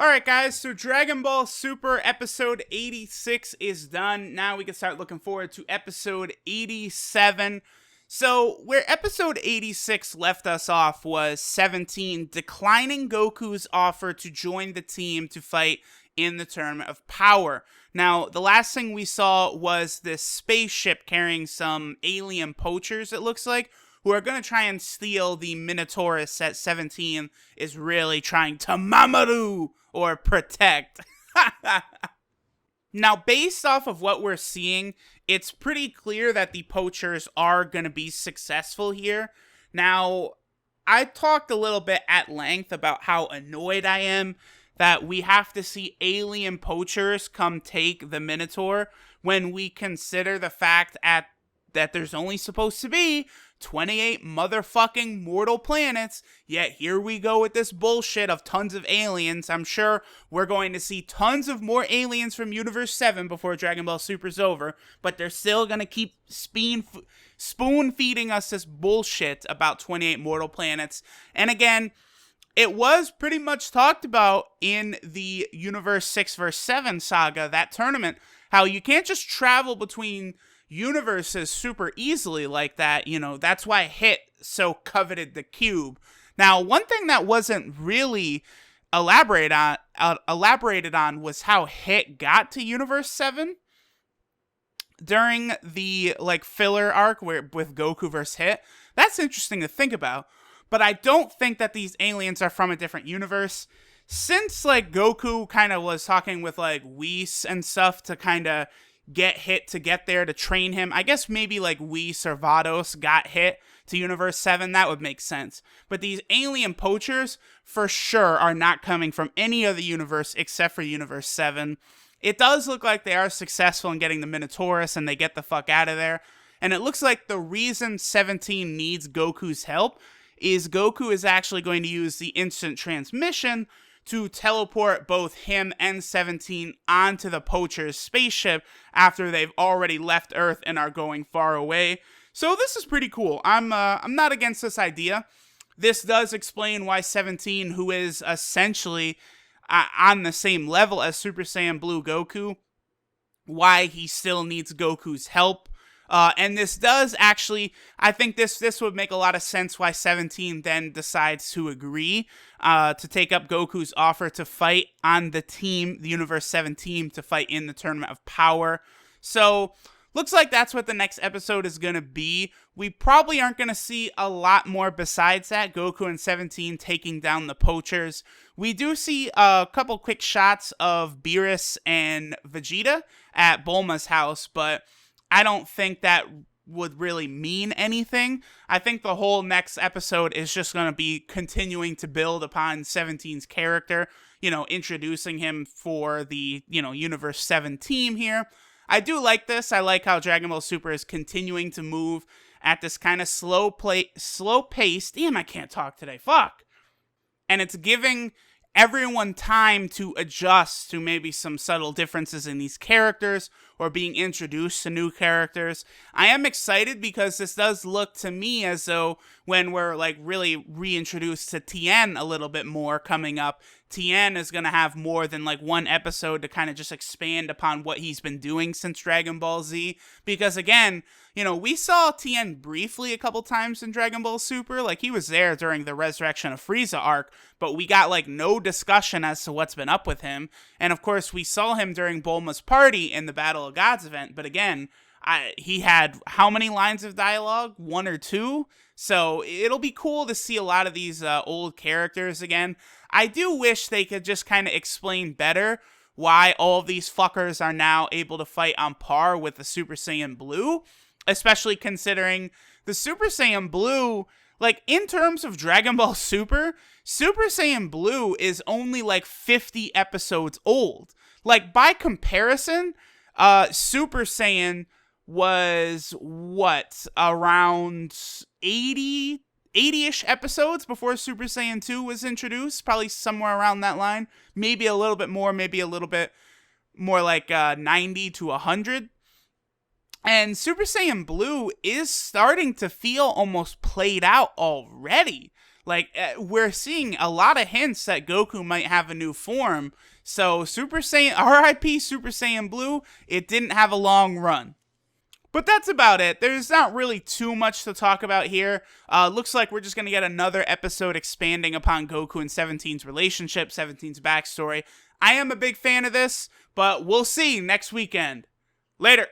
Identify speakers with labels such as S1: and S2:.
S1: Alright guys, so Dragon Ball Super episode 86 is done. Now we can start looking forward to episode 87. So, where episode 86 left us off was 17 declining Goku's offer to join the team to fight in the Tournament of Power. Now, the last thing we saw was this spaceship carrying some alien poachers, it looks like, who are going to try and steal the Minotaurus that 17 is really trying to Mamaru or protect. Now, based off of what we're seeing, it's pretty clear that the poachers are going to be successful here. Now, I talked a little bit at length about how annoyed I am that we have to see alien poachers come take the Minotaur when we consider the fact that there's only supposed to be 28 motherfucking mortal planets, yet here we go with this bullshit of tons of aliens. I'm sure we're going to see tons of more aliens from Universe 7 before Dragon Ball Super's over, but they're still gonna keep spoon feeding us this bullshit about 28 mortal planets. And again, it was pretty much talked about in the Universe 6 vs 7 saga, that tournament, how you can't just travel between universes super easily like that. You know, that's why Hit so coveted the cube. Now, one thing that wasn't really elaborated on was how Hit got to Universe 7 during the filler arc with Goku vs Hit. That's interesting to think about, but I don't think that these aliens are from a different universe. Since Goku kind of was talking with Whis and stuff to kind of get Hit to get there to train him, I guess maybe Whis or Vados got Hit to Universe 7, that would make sense. But these alien poachers for sure are not coming from any other universe except for Universe 7. It does look like they are successful in getting the Minotaurus and they get the fuck out of there. And it looks like the reason 17 needs Goku's help is Goku is actually going to use the instant transmission to teleport both him and 17 onto the Poacher's spaceship after they've already left Earth and are going far away. So this is pretty cool. I'm not against this idea. This does explain why 17, who is essentially on the same level as Super Saiyan Blue Goku, why he still needs Goku's help. And this does actually, I think this would make a lot of sense why 17 then decides to agree to take up Goku's offer to fight on the team, the Universe 7 team, to fight in the Tournament of Power. So, looks like that's what the next episode is going to be. We probably aren't going to see a lot more besides that, Goku and 17 taking down the Poachers. We do see a couple quick shots of Beerus and Vegeta at Bulma's house, but I don't think that would really mean anything. I think the whole next episode is just going to be continuing to build upon 17's character, introducing him for the, Universe 7 team here. I do like this. I like how Dragon Ball Super is continuing to move at this kind of slow pace. Damn, I can't talk today. Fuck. And it's giving everyone time to adjust to maybe some subtle differences in these characters or being introduced to new characters. I am excited because this does look to me as though when we're really reintroduced to Tien a little bit more coming up, Tien is going to have more than one episode to kind of just expand upon what he's been doing since Dragon Ball Z. Because again, we saw Tien briefly a couple times in Dragon Ball Super. He was there during the Resurrection of Frieza arc, but we got no discussion as to what's been up with him. And of course, we saw him during Bulma's party in the Battle of Gods event. But again, he had how many lines of dialogue? 1 or 2? So it'll be cool to see a lot of these old characters again. I do wish they could just kind of explain better why all of these fuckers are now able to fight on par with the Super Saiyan Blue, especially considering the Super Saiyan Blue, in terms of Dragon Ball Super, Super Saiyan Blue is only 50 episodes old. By comparison, Super Saiyan was around 80-ish episodes before Super Saiyan 2 was introduced, probably somewhere around that line, maybe a little bit more, maybe a little bit more 90 to 100. And Super Saiyan Blue is starting to feel almost played out already. Like, we're seeing a lot of hints that Goku might have a new form. So Super Saiyan, RIP Super Saiyan Blue, it didn't have a long run. But that's about it. There's not really too much to talk about here. Looks like we're just going to get another episode expanding upon Goku and 17's relationship, 17's backstory. I am a big fan of this, but we'll see next weekend. Later.